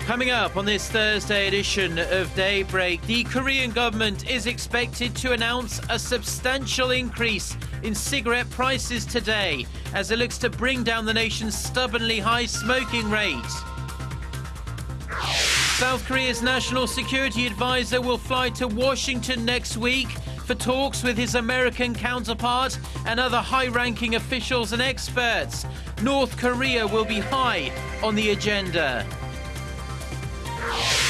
Coming up on this Thursday edition of Daybreak, the Korean government is expected to announce a substantial increase in cigarette prices today as it looks to bring down the nation's stubbornly high smoking rate. South Korea's national security advisor will fly to Washington next week for talks with his American counterpart and other high-ranking officials and experts. North Korea will be high on the agenda.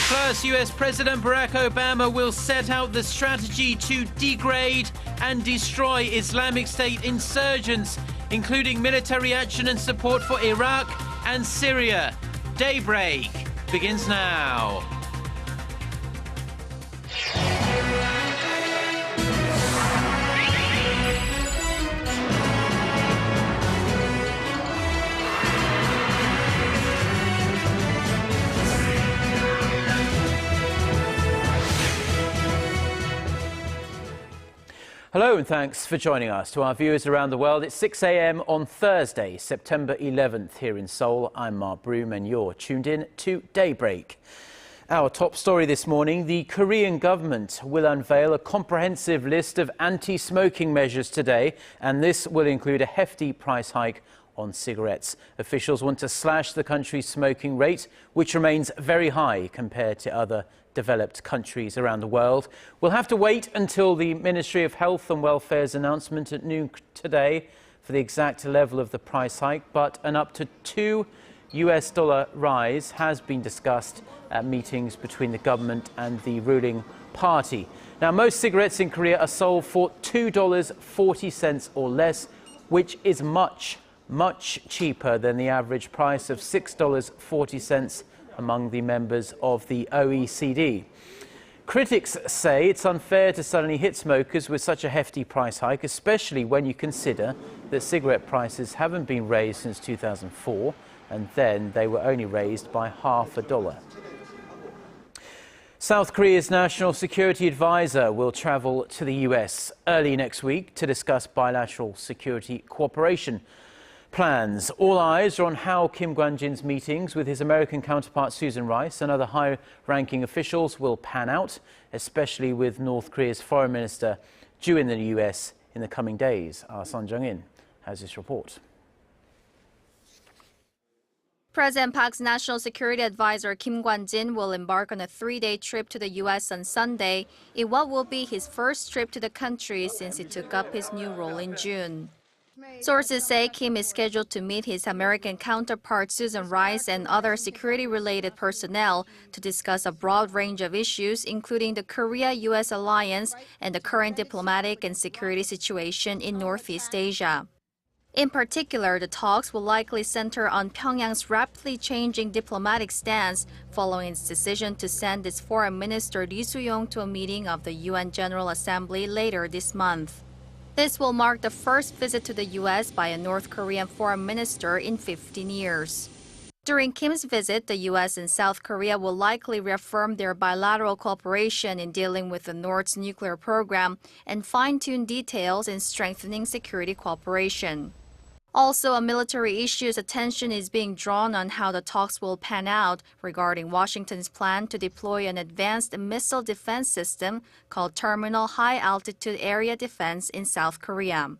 Plus, US President Barack Obama will set out the strategy to degrade and destroy Islamic State insurgents, including military action and support for Iraq and Syria. Daybreak begins now. Hello and thanks for joining us. To our viewers around the world, it's 6 a.m. on Thursday, September 11th here in Seoul. I'm Mark Broome and you're tuned in to Daybreak. Our top story this morning, the Korean government will unveil a comprehensive list of anti-smoking measures today, and this will include a hefty price hike on cigarettes. Officials want to slash the country's smoking rate, which remains very high compared to other developed countries around the world. We'll have to wait until the Ministry of Health and Welfare's announcement at noon today for the exact level of the price hike, but an up to $2 rise has been discussed at meetings between the government and the ruling party. Now, most cigarettes in Korea are sold for $2.40 or less, which is much cheaper than the average price of $6.40 among the members of the OECD. Critics say it's unfair to suddenly hit smokers with such a hefty price hike, especially when you consider that cigarette prices haven't been raised since 2004, and then they were only raised by $0.50. South Korea's national security advisor will travel to the US early next week to discuss bilateral security cooperation plans. All eyes are on how Kim Kwon-jin's meetings with his American counterpart Susan Rice and other high-ranking officials will pan out, especially with North Korea's foreign minister due in the US in the coming days. Our Son Jung-in has this report. President Park's National Security Advisor Kim Kwon-jin will embark on a 3-day trip to the U.S. on Sunday in what will be his first trip to the country since he took up his new role in June. Sources say Kim is scheduled to meet his American counterpart Susan Rice and other security-related personnel to discuss a broad range of issues, including the Korea-U.S. alliance and the current diplomatic and security situation in Northeast Asia. In particular, the talks will likely center on Pyongyang's rapidly changing diplomatic stance following its decision to send its foreign minister Lee Soo-yong to a meeting of the UN General Assembly later this month. This will mark the first visit to the U.S. by a North Korean foreign minister in 15 years. During Kim's visit, the U.S. and South Korea will likely reaffirm their bilateral cooperation in dealing with the North's nuclear program and fine-tune details in strengthening security cooperation. Also, on military issues, attention is being drawn on how the talks will pan out regarding Washington's plan to deploy an advanced missile defense system called Terminal High Altitude Area Defense in South Korea.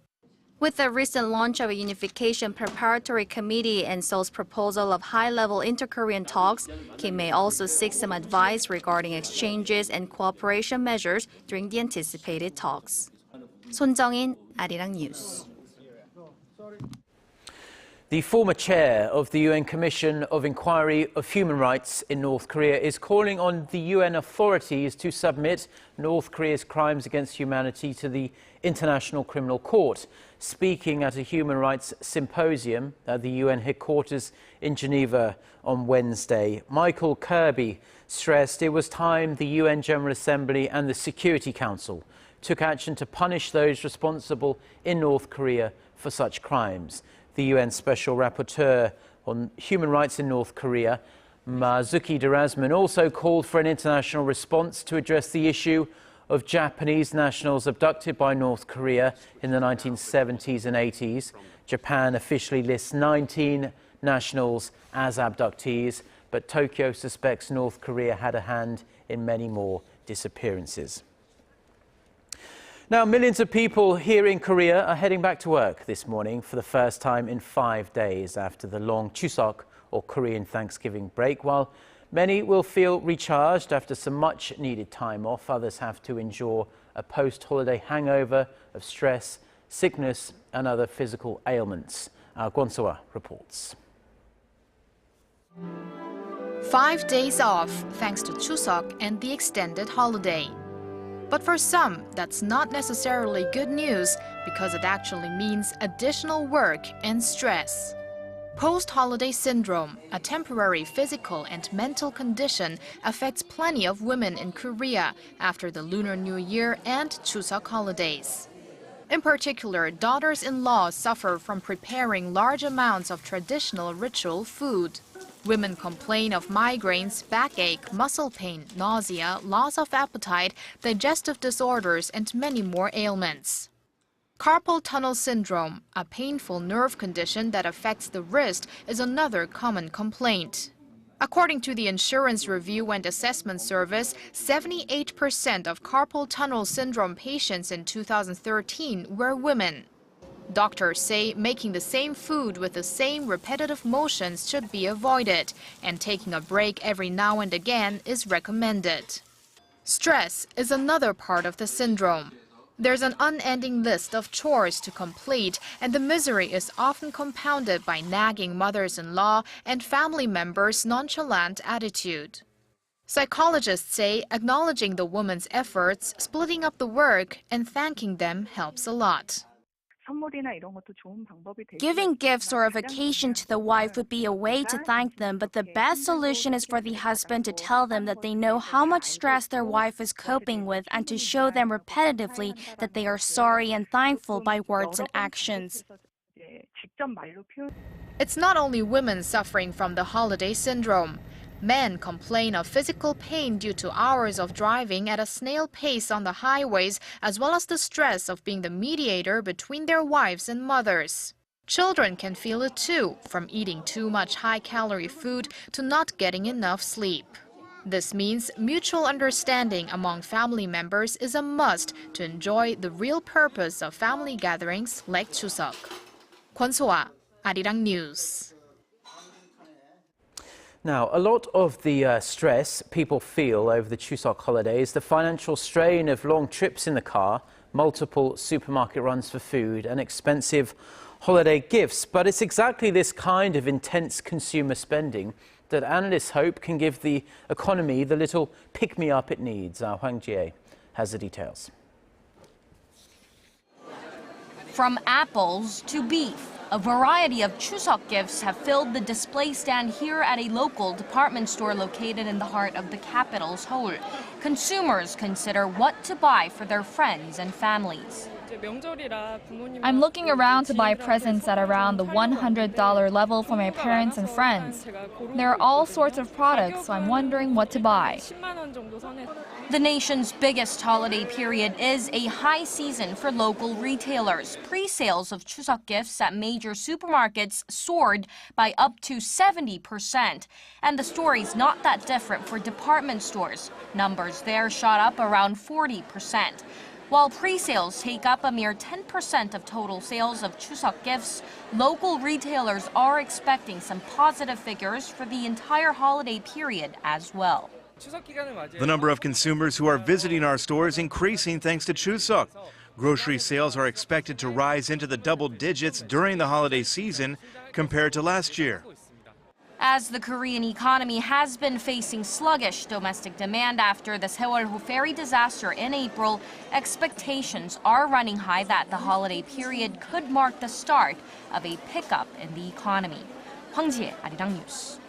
With the recent launch of a unification preparatory committee and Seoul's proposal of high-level inter-Korean talks, Kim may also seek some advice regarding exchanges and cooperation measures during the anticipated talks. Son Jung-in, Arirang News. The former chair of the UN Commission of Inquiry of Human Rights in North Korea is calling on the UN authorities to submit North Korea's crimes against humanity to the International Criminal Court. Speaking at a human rights symposium at the UN headquarters in Geneva on Wednesday, Michael Kirby stressed it was time the UN General Assembly and the Security Council took action to punish those responsible in North Korea for such crimes. The UN Special Rapporteur on Human Rights in North Korea, Marzuki Darasman, also called for an international response to address the issue of Japanese nationals abducted by North Korea in the 1970s and 80s. Japan officially lists 19 nationals as abductees. but Tokyo suspects North Korea had a hand in many more disappearances. Now, millions of people here in Korea are heading back to work this morning for the first time in 5 days after the long Chuseok, or Korean Thanksgiving break. While many will feel recharged after some much-needed time off, others have to endure a post-holiday hangover of stress, sickness and other physical ailments. Our Kwon-soa reports. 5 days off thanks to Chuseok and the extended holiday. But for some, that's not necessarily good news because it actually means additional work and stress. Post-holiday syndrome, a temporary physical and mental condition, affects plenty of women in Korea after the Lunar New Year and Chuseok holidays. In particular, daughters-in-law suffer from preparing large amounts of traditional ritual food. Women complain of migraines, backache, muscle pain, nausea, loss of appetite, digestive disorders, and many more ailments. Carpal tunnel syndrome, a painful nerve condition that affects the wrist, is another common complaint. According to the Insurance Review and Assessment Service, 78% of carpal tunnel syndrome patients in 2013 were women. Doctors say making the same food with the same repetitive motions should be avoided, and taking a break every now and again is recommended. Stress is another part of the syndrome. There's an unending list of chores to complete, and the misery is often compounded by nagging mothers-in-law and family members' nonchalant attitude. Psychologists say acknowledging the woman's efforts, splitting up the work, and thanking them helps a lot. Giving gifts or a vacation to the wife would be a way to thank them, but the best solution is for the husband to tell them that they know how much stress their wife is coping with and to show them repetitively that they are sorry and thankful by words and actions. It's not only women suffering from the holiday syndrome. Men complain of physical pain due to hours of driving at a snail pace on the highways, as well as the stress of being the mediator between their wives and mothers. Children can feel it too, from eating too much high-calorie food to not getting enough sleep. This means mutual understanding among family members is a must to enjoy the real purpose of family gatherings like Chuseok. Kwon-soa, Arirang News. Now, a lot of the stress people feel over the Chuseok holidays, the financial strain of long trips in the car, multiple supermarket runs for food and expensive holiday gifts. But it's exactly this kind of intense consumer spending that analysts hope can give the economy the little pick-me-up it needs. Our Hwang Jie has the details. From apples to beef, a variety of Chuseok gifts have filled the display stand here at a local department store located in the heart of the capital, Seoul. Consumers consider what to buy for their friends and families. I'm looking around to buy presents at around the $100 level for my parents and friends. There are all sorts of products, so I'm wondering what to buy. The nation's biggest holiday period is a high season for local retailers. Pre-sales of Chuseok gifts at major supermarkets soared by up to 70%. And the story's not that different for department stores. Numbers there shot up around 40%. While pre-sales take up a mere 10% of total sales of Chuseok gifts, local retailers are expecting some positive figures for the entire holiday period as well. The number of consumers who are visiting our stores is increasing thanks to Chuseok. Grocery sales are expected to rise into the double digits during the holiday season compared to last year. As the Korean economy has been facing sluggish domestic demand after the Seoul ferry disaster in April, expectations are running high that the holiday period could mark the start of a pickup in the economy. Hwang Jie, Arirang News.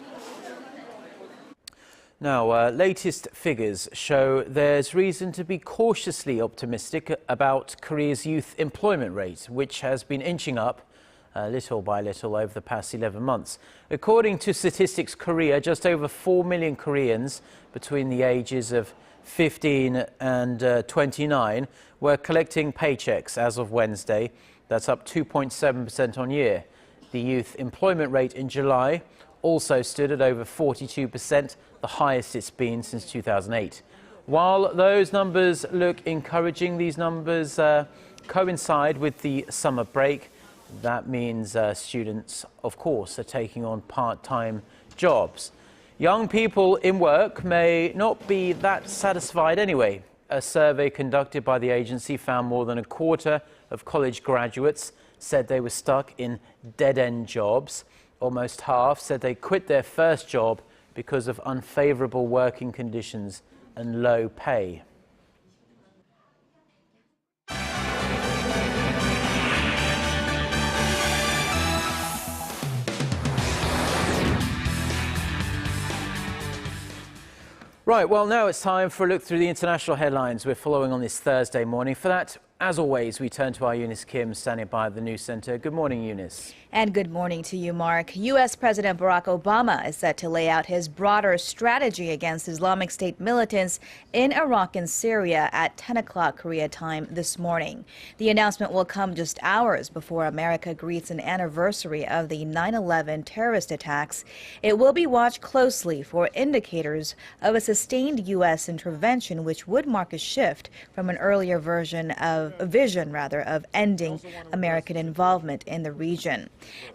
Now, latest figures show there's reason to be cautiously optimistic about Korea's youth employment rate, which has been inching up little by little over the past 11 months. According to Statistics Korea, just over 4 million Koreans between the ages of 15 and 29 were collecting paychecks as of Wednesday. That's up 2.7% on year. The youth employment rate in July also stood at over 42%, the highest it's been since 2008. While those numbers look encouraging, these numbers coincide with the summer break. That means students, of course, are taking on part-time jobs. Young people in work may not be that satisfied anyway. A survey conducted by the agency found more than a quarter of college graduates said they were stuck in dead-end jobs. Almost half said they quit their first job because of unfavorable working conditions and low pay. Right, well, now it's time for a look through the international headlines we're following on this Thursday morning. For that, as always, we turn to our Eunice Kim standing by at the news center. Good morning, Eunice. And good morning to you, Mark. U.S. President Barack Obama is set to lay out his broader strategy against Islamic State militants in Iraq and Syria at 10 o'clock Korea time this morning. The announcement will come just hours before America greets an anniversary of the 9/11 terrorist attacks. It will be watched closely for indicators of a sustained U.S. intervention, which would mark a shift from an earlier vision of ending American involvement in the region.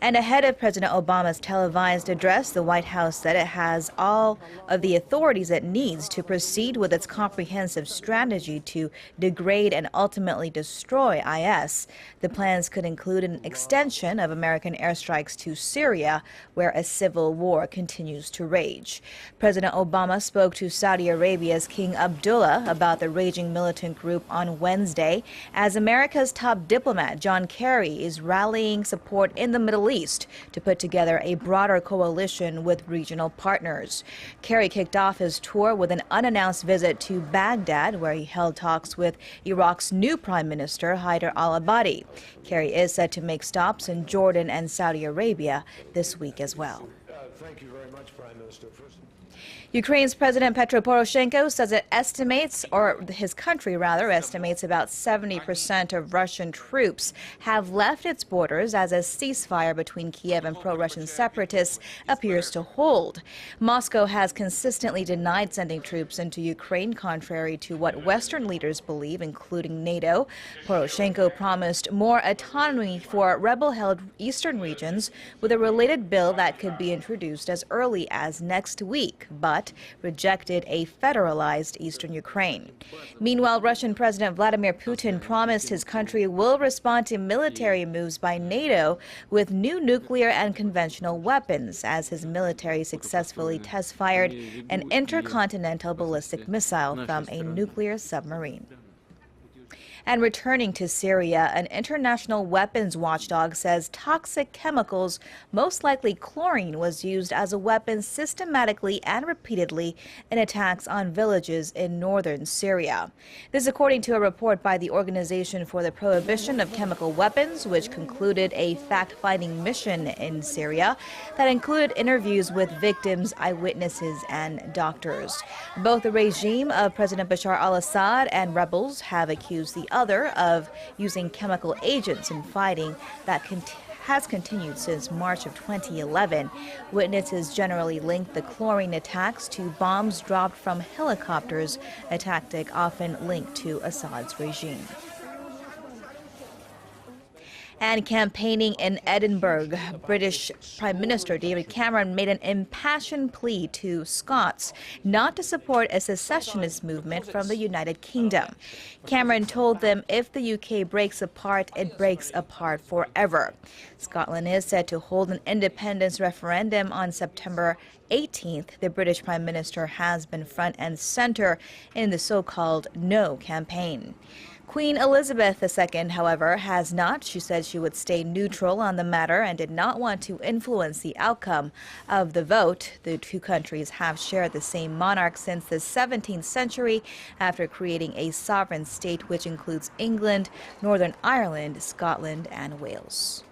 And ahead of President Obama's televised address, the White House said it has all of the authorities it needs to proceed with its comprehensive strategy to degrade and ultimately destroy IS. The plans could include an extension of American airstrikes to Syria, where a civil war continues to rage. President Obama spoke to Saudi Arabia's King Abdullah about the raging militant group on Wednesday, as America's top diplomat John Kerry is rallying support in the Middle East to put together a broader coalition with regional partners. Kerry kicked off his tour with an unannounced visit to Baghdad, where he held talks with Iraq's new Prime Minister, Haider al-Abadi. Kerry is set to make stops in Jordan and Saudi Arabia this week as well. Thank you very much, Prime Minister. Ukraine's President Petro Poroshenko says it estimates, or his country rather, estimates about 70% of Russian troops have left its borders as a ceasefire between Kiev and pro-Russian separatists appears to hold. Moscow has consistently denied sending troops into Ukraine, contrary to what Western leaders believe, including NATO. Poroshenko promised more autonomy for rebel-held eastern regions with a related bill that could be introduced as early as next week, but rejected a federalized eastern Ukraine. Meanwhile, Russian President Vladimir Putin promised his country will respond to military moves by NATO with new nuclear and conventional weapons, as his military successfully test-fired an intercontinental ballistic missile from a nuclear submarine. And returning to Syria, an international weapons watchdog says toxic chemicals, most likely chlorine, was used as a weapon systematically and repeatedly in attacks on villages in northern Syria. This according to a report by the Organization for the Prohibition of Chemical Weapons, which concluded a fact-finding mission in Syria that included interviews with victims, eyewitnesses, and doctors. Both the regime of President Bashar al-Assad and rebels have accused the other of using chemical agents in fighting that has continued since March of 2011. Witnesses generally link the chlorine attacks to bombs dropped from helicopters, a tactic often linked to Assad's regime. And campaigning in Edinburgh, British Prime Minister David Cameron made an impassioned plea to Scots not to support a secessionist movement from the United Kingdom. Cameron told them if the UK breaks apart, it breaks apart forever. Scotland is set to hold an independence referendum on September 18th. The British Prime Minister has been front and center in the so-called No campaign. Queen Elizabeth II, however, has not. She said she would stay neutral on the matter and did not want to influence the outcome of the vote. The two countries have shared the same monarch since the 17th century after creating a sovereign state which includes England, Northern Ireland, Scotland, and Wales.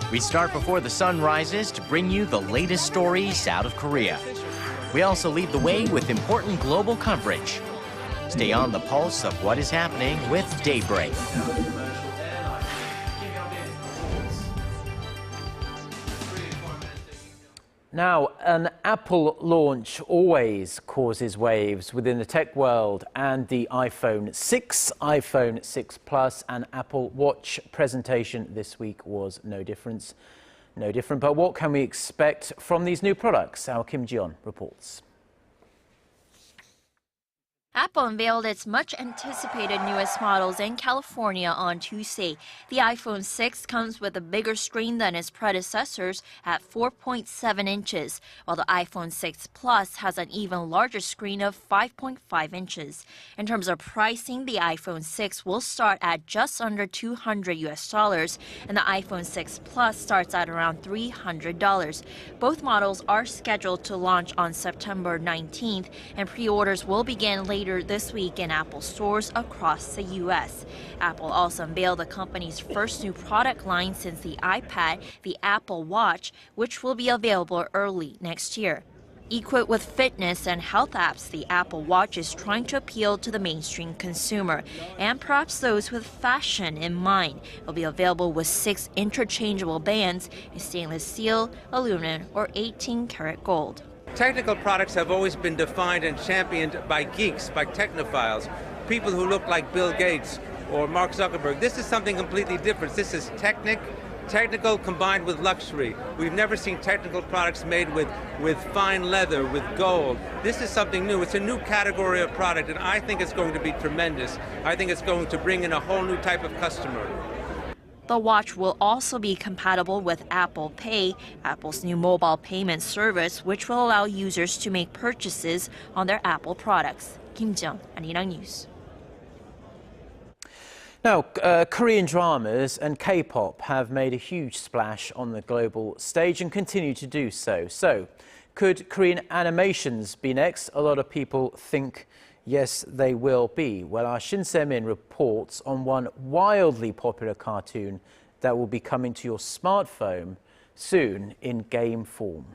We start before the sun rises to bring you the latest stories out of Korea. We also lead the way with important global coverage. Stay on the pulse of what is happening with Daybreak. Now, an Apple launch always causes waves within the tech world, and the iPhone 6, iPhone 6 Plus and Apple Watch presentation this week was no different. But what can we expect from these new products? Our Kim Ji-yeon reports. Apple unveiled its much-anticipated newest models in California on Tuesday. The iPhone 6 comes with a bigger screen than its predecessors at 4.7 inches, while the iPhone 6 Plus has an even larger screen of 5.5 inches. In terms of pricing, the iPhone 6 will start at just under $200, and the iPhone 6 Plus starts at around $300. Both models are scheduled to launch on September 19th, and pre-orders will begin later this week in Apple stores across the U.S. Apple also unveiled the company's first new product line since the iPad, the Apple Watch, which will be available early next year. Equipped with fitness and health apps, the Apple Watch is trying to appeal to the mainstream consumer and perhaps those with fashion in mind. It will be available with 6 interchangeable bands in stainless steel, aluminum, or 18-karat gold. Technical products have always been defined and championed by geeks, by technophiles, people who look like Bill Gates or Mark Zuckerberg. This is something completely different. This is technical combined with luxury. We've never seen technical products made with fine leather, with gold. This is something new. It's a new category of product, and I think it's going to be tremendous. I think it's going to bring in a whole new type of customer. The watch will also be compatible with Apple Pay, Apple's new mobile payment service, which will allow users to make purchases on their Apple products. Kim Ji-yeon, Arirang News. Now, Korean dramas and K-pop have made a huge splash on the global stage and continue to do so. So, could Korean animations be next? A lot of people think yes, they will be. Well, our Shin Se-min reports on one wildly popular cartoon that will be coming to your smartphone soon in game form.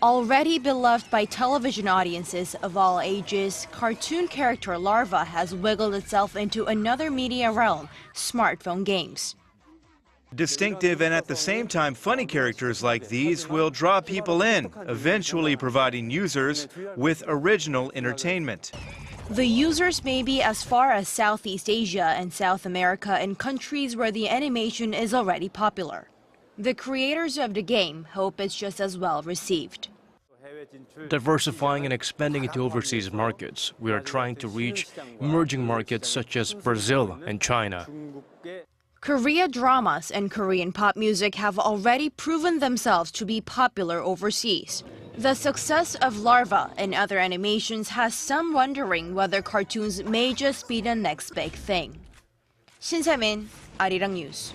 Already beloved by television audiences of all ages, cartoon character Larva has wiggled itself into another media realm, smartphone games. Distinctive and at the same time funny characters like these will draw people in, eventually providing users with original entertainment. The users may be as far as Southeast Asia and South America in countries where the animation is already popular. The creators of the game hope it's just as well received. Diversifying and expanding into overseas markets, we are trying to reach emerging markets such as Brazil and China. Korea dramas and Korean pop music have already proven themselves to be popular overseas. The success of Larva and other animations has some wondering whether cartoons may just be the next big thing. Shin Se-min, Arirang News.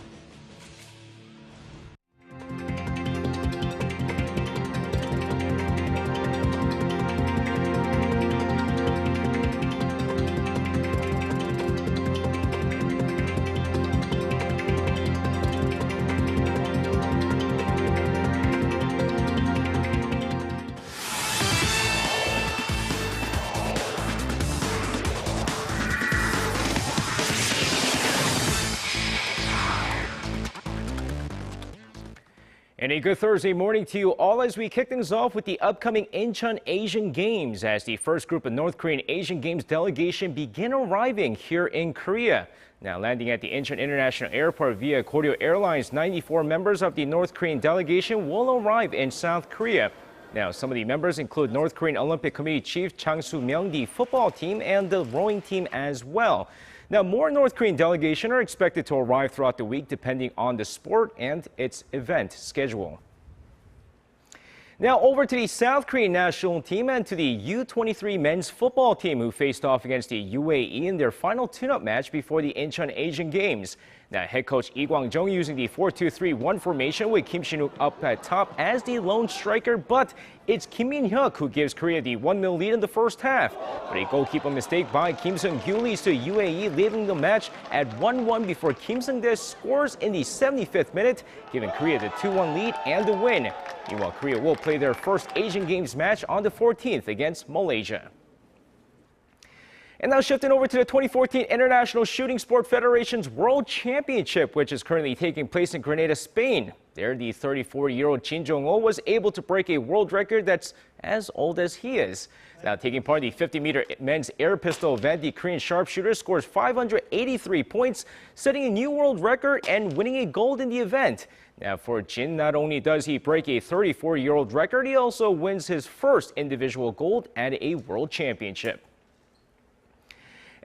And a good Thursday morning to you all as we kick things off with the upcoming Incheon Asian Games as the first group of North Korean Asian Games delegation begin arriving here in Korea. Now landing at the Incheon International Airport via Koryo Airlines, 94 members of the North Korean delegation will arrive in South Korea. Now, some of the members include North Korean Olympic Committee Chief Chang Soo-myung, the football team, and the rowing team as well. Now, more North Korean delegation are expected to arrive throughout the week depending on the sport and its event schedule. Now over to the South Korean national team and to the U-23 men's football team who faced off against the UAE in their final tune-up match before the Incheon Asian Games. Now head coach Lee Kwang-jung using the 4-2-3-1 formation with Kim Shin-wook up at top as the lone striker, but It's Kim Min-hyuk who gives Korea the 1-0 lead in the first half. But a goalkeeper mistake by Kim Seung-gyu leads to UAE leaving the match at 1-1 before Kim Seung-dae scores in the 75th minute, giving Korea the 2-1 lead and the win. Meanwhile, Korea will play their first Asian Games match on the 14th against Malaysia. And now shifting over to the 2014 International Shooting Sport Federation's World Championship, which is currently taking place in Grenada, Spain. There, the 34-year-old Jin Jong-ho was able to break a world record that's as old as he is. Now taking part in the 50-meter men's air pistol event, the Korean sharpshooter scores 583 points, setting a new world record and winning a gold in the event. Now for Jin, not only does he break a 34-year-old record, he also wins his first individual gold at a world championship.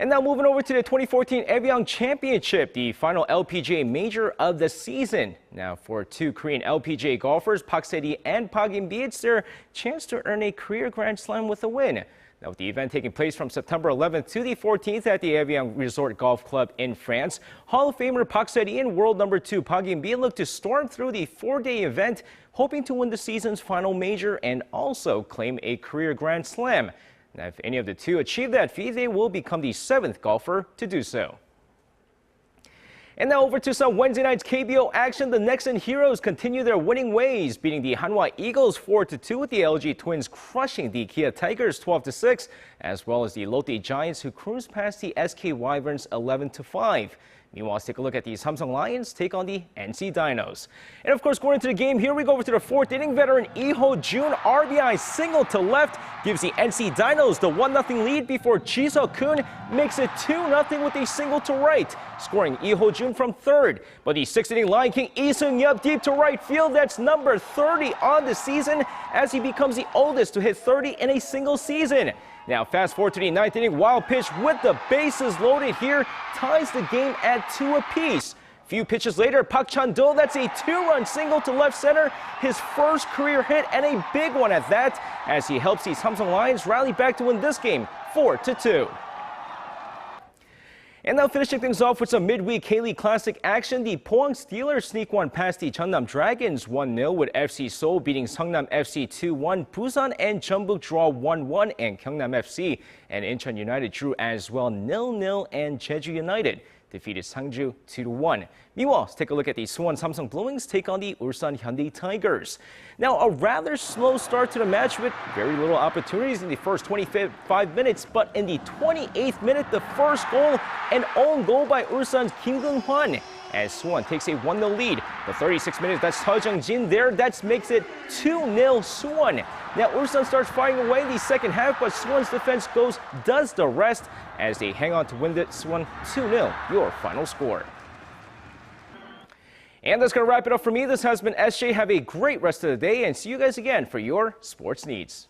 And now moving over to the 2014 Arirang Championship, the final LPGA major of the season. Now for two Korean LPGA golfers, Park Se-ri and Park In-bi, it's their chance to earn a career Grand Slam with a win. Now with the event taking place from September 11th to the 14th at the Arirang Resort Golf Club in France, Hall of Famer Park Se-ri and world number 2 Park In-bi look to storm through the 4-day event, hoping to win the season's final major and also claim a career Grand Slam. Now, if any of the two achieve that feat, they will become the 7th golfer to do so. And now over to some Wednesday night's KBO action. The Nexen Heroes continue their winning ways, beating the Hanwha Eagles 4-2 with the LG Twins crushing the Kia Tigers 12-6, as well as the Lotte Giants who cruised past the SK Wyverns 11-5. Meanwhile, let's take a look at the Samsung Lions take on the NC Dinos. And of course, going into the game, here we go over to the 4th inning. Veteran Lee Ho-jun RBI single to left gives the NC Dinos the 1-0 lead before Ji Seok-kun makes it 2-0 with a single to right, scoring Lee Ho-jun from 3rd. But the 6th inning Lion King Lee Seung-yup deep to right field. That's number 30 on the season as he becomes the oldest to hit 30 in a single season. Now fast forward to the 9th inning, wild pitch with the bases loaded here ties the game at 2 apiece. Few pitches later, Park Chan-do, that's a 2-run single to left center, his first career hit and a big one at that, as he helps the Samsung Lions rally back to win this game 4-2. And now finishing things off with some midweek K-League Classic action, the Pohang Steelers sneak one past the Jeonnam Dragons 1-0 with FC Seoul beating Seongnam FC 2-1. Busan and Jeonbuk draw 1-1 and Gyeongnam FC and Incheon United drew as well 0-0 and Jeju United defeated Sangju 2-1. Meanwhile, let's take a look at the Suwon Samsung Blue Wings take on the Ulsan Hyundai Tigers. Now, a rather slow start to the match with very little opportunities in the first 25 minutes, but in the 28th minute, the first goal, an own goal by Ulsan's Kim Keun-hwan, as Suwon takes a 1-0 lead. The 36 minutes, that's Seo Jung-jin there, that makes it 2-0 Suwon. Now Ulsan starts fighting away the second half, but Suwon's defense does the rest as they hang on to win this one 2-0, your final score. And that's going to wrap it up for me. This has been SJ. Have a great rest of the day and see you guys again for your sports needs.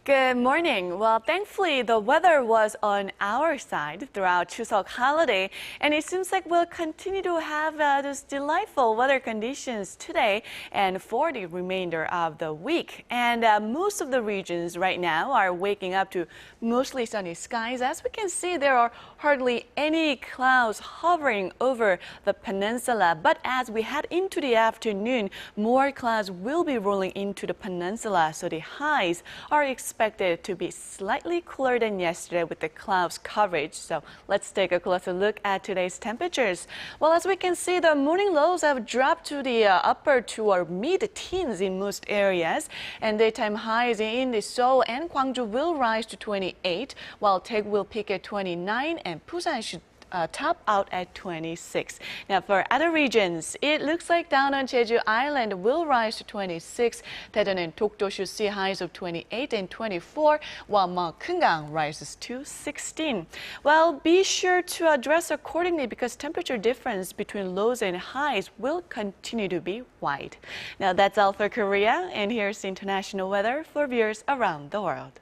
Good morning. Well, thankfully, the weather was on our side throughout Chuseok holiday, and it seems like we'll continue to have those delightful weather conditions today and for the remainder of the week. And most of the regions right now are waking up to mostly sunny skies. As we can see, there are hardly any clouds hovering over the peninsula. But as we head into the afternoon, more clouds will be rolling into the peninsula, so the highs are expected to be slightly cooler than yesterday with the clouds coverage. So let's take a closer look at today's temperatures. Well, as we can see, the morning lows have dropped to the upper to or mid-teens in most areas, and daytime highs in the Seoul and Gwangju will rise to 28, while Daegu will peak at 29, and Busan should top out at 26. Now for other regions, it looks like down on Jeju Island will rise to 26. Daejeon and Dokdo should see highs of 28 and 24, while Mount Keungang rises to 16. Well, be sure to dress accordingly because temperature difference between lows and highs will continue to be wide. Now that's all for Korea, and here's international weather for viewers around the world.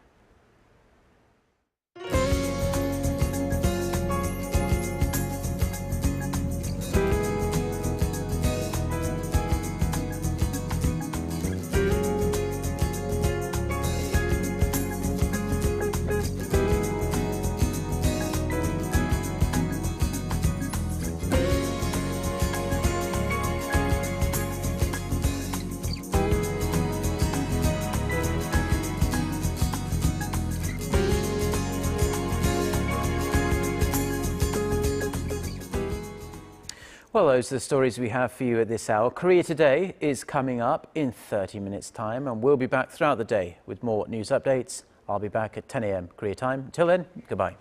Well, those are the stories we have for you at this hour. Korea Today is coming up in 30 minutes' time, and we'll be back throughout the day with more news updates. I'll be back at 10 a.m. Korea time. Until then, goodbye.